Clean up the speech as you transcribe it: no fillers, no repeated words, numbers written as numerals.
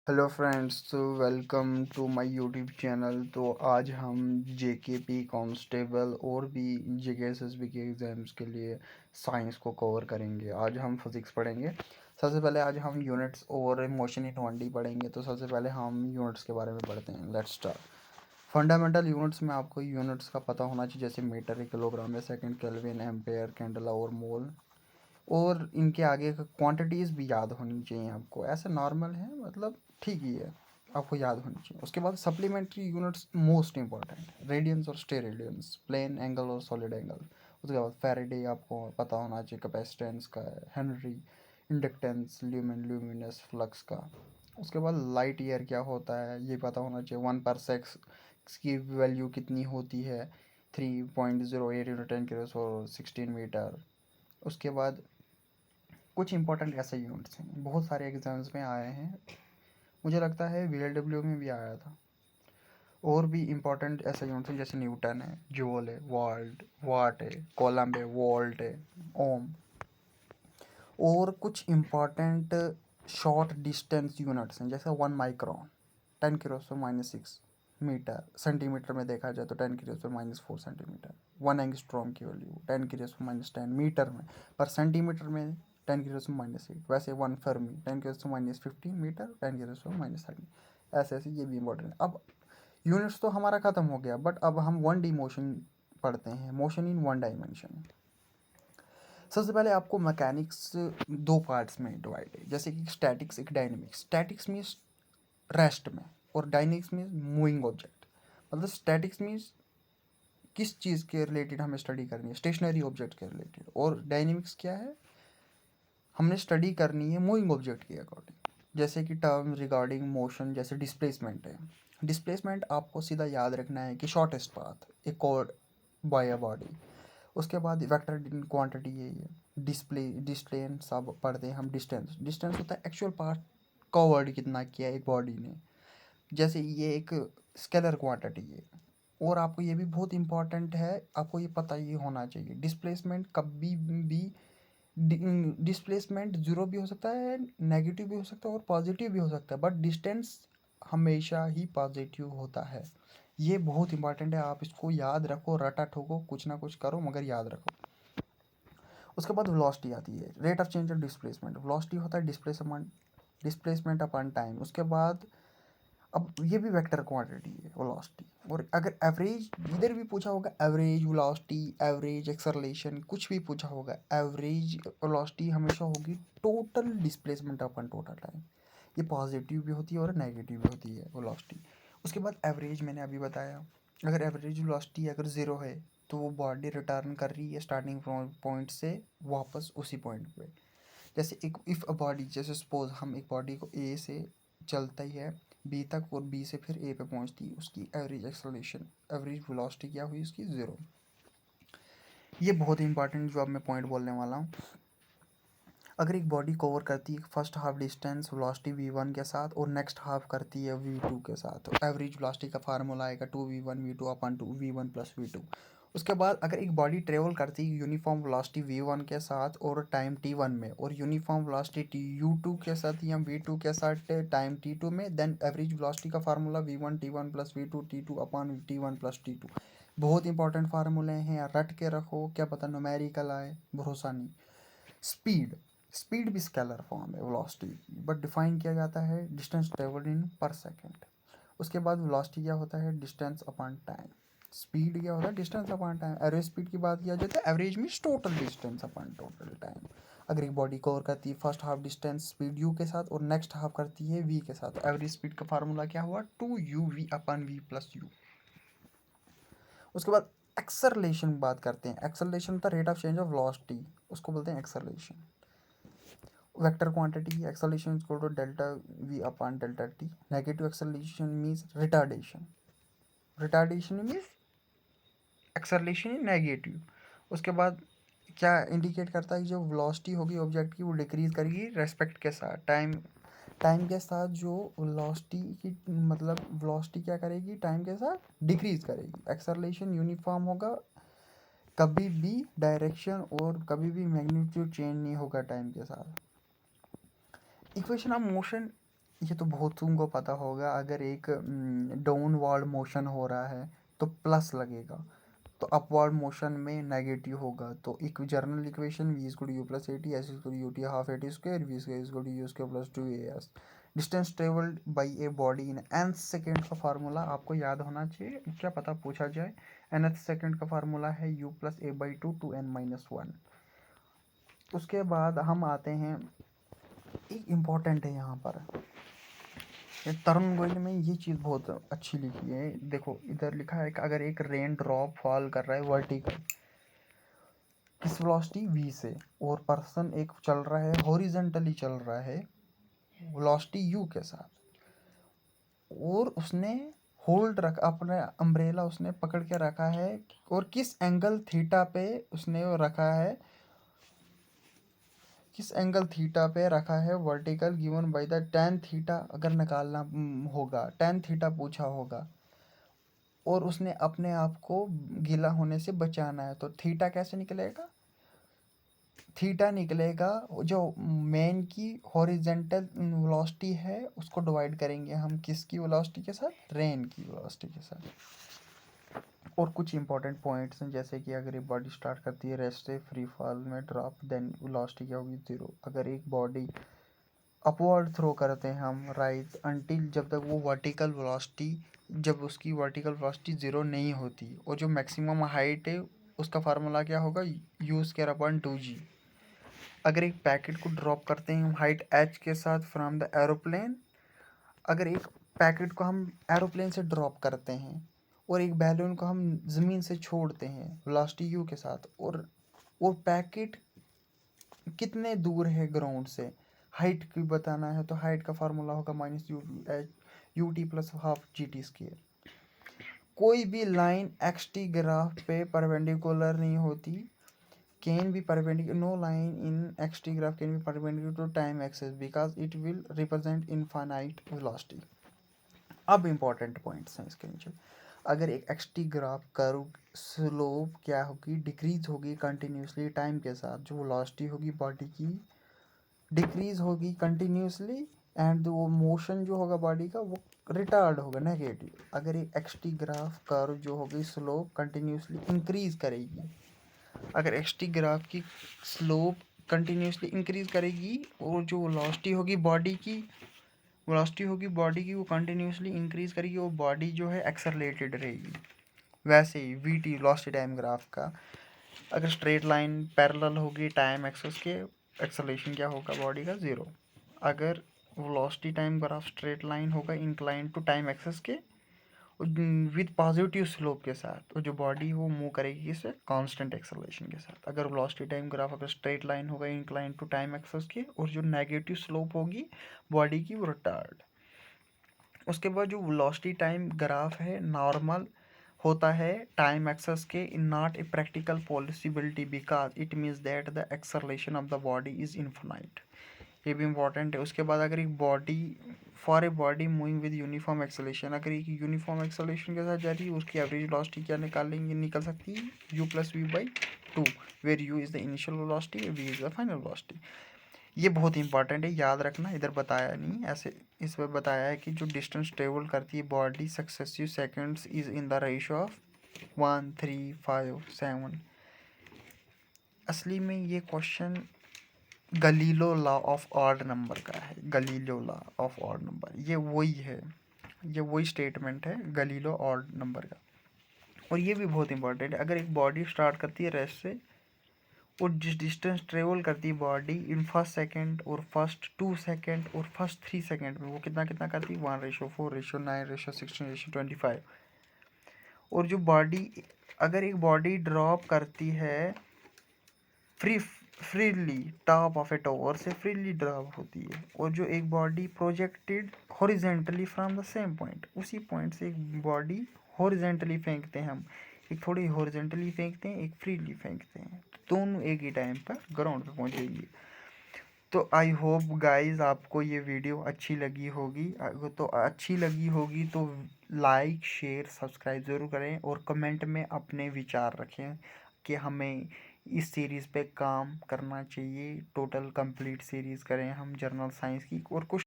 Hello friends, तो welcome to my YouTube channel. तो आज हम जेकेपी कांस्टेबल और भी जेकेएसएसबी के एग्ज़ाम्स के लिए साइंस को कवर करेंगे। आज हम फिज़िक्स पढ़ेंगे। सबसे पहले आज हम यूनिट्स और मोशन इन 1D पढ़ेंगे। तो सबसे पहले हम यूनिट्स के बारे में पढ़ते हैं। Let's start. फंडामेंटल यूनिट्स में आपको यूनिट्स का पता होना चाहिए, जैसे मीटर, किलोग्राम या सेकंड, केल्विन, एम्पेयर, कैंडला और मोल। और इनके आगे का क्वांटिटीज़ भी याद होनी चाहिए आपको। ऐसे नॉर्मल है, मतलब ठीक ही है, आपको याद होनी चाहिए। उसके बाद supplementary units most important, radians और स्टेरेडियंस, प्लेन एंगल और सॉलिड एंगल। उसके बाद फैराडे आपको पता होना चाहिए, कैपेसिटेंस का, हेनरी, इंडक्टेंस, ल्यूमिनस फ्लक्स का। उसके बाद लाइट ईयर क्या होता है ये पता होना चाहिए। 1 पर सेक्स की वैल्यू कितनी होती है, 3.08 इंटू 10⁻16 मीटर। उसके बाद कुछ इंपॉर्टेंट ऐसे यूनिट्स हैं, बहुत सारे एग्जाम्स में आए हैं, मुझे लगता है VLW में भी आया था। और भी इंपॉर्टेंट ऐसे यूनिट्स हैं, जैसे न्यूटन है, जूल है, वाट है, कॉलम है, वोल्ट है, ओम। और कुछ इंपॉर्टेंट शॉर्ट डिस्टेंस यूनिट्स हैं, जैसे 1 माइक्रोन, 10⁻⁻6 मीटर। सेंटीमीटर में देखा जाए तो 10⁻⁻4 सेंटीमीटर। 1 एंगस्ट्रॉम की वैल्यू 10⁻⁻10 मीटर में, पर सेंटीमीटर में 10⁻⁻8। वैसे 1 फर्मी 10⁻⁻15 मीटर, 10⁻⁻30। ऐसे ऐसे ये भी इंपॉर्टेंट है। अब यूनिट्स तो हमारा ख़त्म हो गया, बट अब हम 1D मोशन पढ़ते हैं, मोशन इन 1 डायमेंशन। सबसे पहले आपको मैकेनिक्स दो पार्ट्स में डिवाइड है, जैसे कि स्टैटिक्स, एक डायनेमिक्स। स्टैटिक्स मीन्स रेस्ट में, और डायनेमिक्स मीन्स मूविंग ऑब्जेक्ट। मतलब स्टैटिक्स मीन्स किस चीज़ के रिलेटेड हमें स्टडी करनी है, स्टेशनरी ऑब्जेक्ट के रिलेटेड। और डायनेमिक्स क्या है, हमने स्टडी करनी है मूविंग ऑब्जेक्ट के अकॉर्डिंग। जैसे कि टर्म रिगार्डिंग मोशन, जैसे डिस्प्लेसमेंट है। डिस्प्लेसमेंट आपको सीधा याद रखना है कि shortest path a chord by a body. उसके बाद वेक्टर क्वांटिटी है ये। डिस्टेंस सब पढ़ते हैं हम। डिस्टेंस डिस्टेंस होता है एक्चुअल पाथ कवर्ड कितना किया एक बॉडी ने। जैसे ये एक स्केलर क्वांटिटी है। और आपको ये भी बहुत इंपॉर्टेंट है, आपको ये पता ही होना चाहिए, डिस्प्लेसमेंट कभी भी, डिस्प्लेसमेंट ज़ीरो भी हो सकता है, नेगेटिव भी हो सकता है और पॉजिटिव भी हो सकता है, बट डिस्टेंस हमेशा ही पॉजिटिव होता है। ये बहुत इंपॉर्टेंट है, आप इसको याद रखो, रटा ठोको, कुछ ना कुछ करो, मगर याद रखो। उसके बाद वेलोसिटी आती है, rate of change of displacement. Velocity होता है डिस्प्लेसमेंट अपॉन टाइम। उसके बाद अब ये भी वेक्टर क्वांटिटी है वेलोसिटी। और अगर एवरेज इधर भी पूछा होगा, एवरेज वेलोसिटी, एवरेज एक्सेलरेशन, कुछ भी पूछा होगा, एवरेज वेलोसिटी हमेशा होगी टोटल डिस्प्लेसमेंट अपन टोटल टाइम। ये पॉजिटिव भी होती है और नेगेटिव भी होती है वेलोसिटी। उसके बाद एवरेज मैंने अभी बताया, अगर एवरेज वेलोसिटी अगर ज़ीरो है तो वो बॉडी रिटर्न कर रही है स्टार्टिंग पॉइंट से वापस उसी पॉइंट पे। जैसे एक इफ़ अ बॉडी, जैसे सपोज हम एक बॉडी को ए से चलता ही है बी तक, और बी से फिर ए पे पहुंचती है, उसकी एवरेज एक्सेलरेशन, एवरेज वेलोसिटी क्या हुई उसकी, ज़ीरो। ये बहुत इंपॉर्टेंट जो अब मैं पॉइंट बोलने वाला हूँ। अगर एक बॉडी कवर करती है first half distance velocity v1 के साथ, और नेक्स्ट हाफ करती है v2 के साथ, तो एवरेज वेलोसिटी का फार्मूला आएगा 2v1 v2 अपन 2v1 प्लस v2। उसके बाद अगर एक बॉडी ट्रेवल करती है यूनिफॉर्म वेलोसिटी v1 के साथ और टाइम t1 में, और यूनिफॉर्म वेलोसिटी u2 के साथ या v2 के साथ टाइम t2 में, देन एवरेज वेलोसिटी का formula v1 t1 plus v2 t2 अपन t1 प्लस t2। बहुत इंपॉर्टेंट फार्मूले हैं, रट के रखो, क्या पता न्यूमेरिकल आए, भरोसा नहीं। स्पीड, स्पीड भी स्केलर फॉर्म है वेलोसिटी की, बट डिफाइन किया जाता है डिस्टेंस ट्रेवल्ड इन पर सेकेंड। उसके बाद वेलोसिटी क्या होता है, डिस्टेंस अपॉन टाइम। स्पीड क्या होता है, distance upon time. Average speed की बात किया जाता है, average means total distance upon total time. अगर एक बॉडी कवर करती है first half distance speed you के साथ, और नेक्स्ट हाफ करती है वी के साथ, एवरेज स्पीड का फार्मूला क्या हुआ, 2uv upon we plus you. उसके बाद एक्सेलरेशन बात करते हैं। एक्सेलरेशन होता है rate of change of velocity, उसको बोलते हैं acceleration. Vector quantity acceleration equal to delta V upon delta T. Negative acceleration means retardation, retardation means acceleration negative. उसके बाद क्या इंडिकेट करता है, जो वेलोसिटी होगी ऑब्जेक्ट की वो डिक्रीज करेगी रेस्पेक्ट के साथ, टाइम के साथ। जो वेलोसिटी की मतलब वेलोसिटी क्या करेगी, टाइम के साथ डिक्रीज करेगी। एक्सेलरेशन यूनिफॉर्म होगा, कभी भी डायरेक्शन और कभी भी मैग्नीट्यूड चेंज नहीं होगा टाइम के साथ। इक्वेशन ऑफ मोशन ये तो बहुत तुमको पता होगा, अगर एक डाउनवर्ड मोशन हो रहा है तो प्लस लगेगा, तो अपवर्ड मोशन में नेगेटिव होगा। तो एक general equation v is U plus A T, S is U T half A T square, V square is U square plus two A S. Distance travelled by a body in nth second का formula आपको याद होना चाहिए, क्या पता पूछा जाए। nth second का फार्मूला है u plus A by two two n minus one. उसके बाद हम आते हैं, एक इम्पॉर्टेंट है यहाँ पर, ये तरुण गोयल में ये चीज़ बहुत अच्छी लिखी है। देखो इधर लिखा है कि अगर एक रेन ड्रॉप फॉल कर रहा है वर्टिकल किस वेलोसिटी v से, और पर्सन एक चल रहा है हॉरिजेंटली चल रहा है वेलोसिटी u के साथ, और उसने होल्ड रख अपने अम्ब्रेला उसने पकड़ के रखा है, और किस एंगल थीटा पे उसने वो रखा है, किस एंगल थीटा पे रखा है vertical given by the tan theta, अगर निकालना होगा tan थीटा पूछा होगा, और उसने अपने आप को गीला होने से बचाना है, तो थीटा कैसे निकलेगा, थीटा निकलेगा जो मेन की हॉरिजेंटल वेलोसिटी है उसको डिवाइड करेंगे हम किसकी वेलोसिटी के साथ, रेन की वेलोसिटी के साथ। और कुछ इंपॉर्टेंट पॉइंट्स हैं, जैसे कि अगर एक बॉडी स्टार्ट करती है रेस्ट से फ्री फॉल में ड्रॉप, देन वेलोसिटी क्या होगी, जीरो। अगर एक बॉडी अपवर्ड थ्रो करते हैं हम राइज अंटिल, जब तक वो वर्टिकल वेलोसिटी, जब उसकी वर्टिकल वेलोसिटी ज़ीरो नहीं होती, और जो मैक्सिमम हाइट है उसका फार्मूला क्या होगा, यू स्क्वायर अपॉन टू जी। अगर एक पैकेट को ड्रॉप करते हैं हम हाइट h के साथ फ्रॉम द एरोप्लेन, अगर एक पैकेट को हम एरोप्लेन से ड्रॉप करते हैं और एक बैलून को हम ज़मीन से छोड़ते हैं वेलोसिटी u के साथ, और वो पैकेट कितने दूर है ग्राउंड से, हाइट की बताना है, तो हाइट का फार्मूला होगा minus U T plus half G T square. कोई भी लाइन एक्स टी ग्राफ पे परपेंडिकुलर नहीं होती, can be perpendicular, no line in X T graph can be perpendicular to time axis because it will represent infinite velocity. अब important points हैं इसके नीचे, अगर एक X T graph curve slope क्या होगी, डिक्रीज होगी कंटिन्यूसली टाइम के साथ, जो वेलोसिटी होगी बॉडी की डिक्रीज होगी कंटिन्यूसली, एंड वो मोशन जो होगा बॉडी का वो रिटार्ड होगा नेगेटिव। अगर एक एक्स टी ग्राफ कर्व जो होगी स्लोप कंटिन्यूसली इंक्रीज करेगी, अगर एक्स टी ग्राफ की स्लोप कंटिन्यूसली इंक्रीज करेगी, और जो वेलोसिटी होगी बॉडी की, वेलोसिटी होगी बॉडी की वो कंटिन्यूसली इंक्रीज करेगी, वो बॉडी जो है एक्सेलरेटेड रहेगी। वैसे ही V T velocity time graph का, अगर स्ट्रेट लाइन पैरेलल होगी टाइम एक्सेस के, एक्सेलरेशन क्या होगा बॉडी का, ज़ीरो। अगर velocity time graph straight line होगा इंक्लाइन टू टाइम एक्सेस के विद पॉजिटिव स्लोप के साथ, तो जो बॉडी वो मूव करेगी इससे कांस्टेंट एक्सेलरेशन के साथ। अगर वेलोसिटी टाइम ग्राफ अगर स्ट्रेट लाइन होगा इंक्लाइन टू टाइम एक्सेस के, और जो नेगेटिव स्लोप होगी बॉडी की वो रिटार्ड। उसके बाद जो वेलोसिटी टाइम ग्राफ है नॉर्मल होता है टाइम एक्सेस के, in not a practical possibility because it means that the acceleration of the body is infinite, ये भी इंपॉर्टेंट है। उसके बाद अगर एक body for a body moving with uniform acceleration, अगर एक यूनिफॉर्म एक्सेलरेशन के साथ जा रही है उसकी एवरेज वेलोसिटी क्या निकल सकती है, U plus V by two, where U is the initial velocity, V is the final velocity. ये बहुत इंपॉर्टेंट है, याद रखना, इधर बताया नहीं ऐसे, इस पर बताया है कि जो डिस्टेंस ट्रेवल करती है body successive seconds is in the ratio of 1 3 5 7। असली में ये question Galileo law of odd number का है, Galileo law of odd number, ये वही है, ये वही स्टेटमेंट है गलीलो ऑड नंबर का। और ये भी बहुत इंपॉर्टेंट है, अगर एक बॉडी स्टार्ट करती है रेस्ट से और जिस डिस्टेंस ट्रेवल करती है बॉडी इन फर्स्ट सेकंड और फर्स्ट 2 सेकंड और फर्स्ट 3 सेकंड में, वो कितना कितना करती है, 1:4:9:16:25। और जो बॉडी, अगर एक बॉडी ड्रॉप करती है freely top of A tower से फ्रीली ड्रॉप होती है, और जो एक body projected horizontally from the same point, उसी पॉइंट से एक बॉडी हॉरिजेंटली फेंकते हैं हम, एक थोड़ी हॉरिजेंटली फेंकते हैं एक फ्रीली फेंकते हैं, तो दोनों एक ही टाइम पर ग्राउंड पे पहुंचेगी। तो आई होप गाइस आपको ये वीडियो अच्छी लगी होगी, तो अच्छी लगी होगी तो लाइक शेयर सब्सक्राइब ज़रूर करें, और कमेंट में अपने विचार रखें कि हमें इस सीरीज़ पे काम करना चाहिए, टोटल कंप्लीट सीरीज़ करें हम जर्नल साइंस की, और कुछ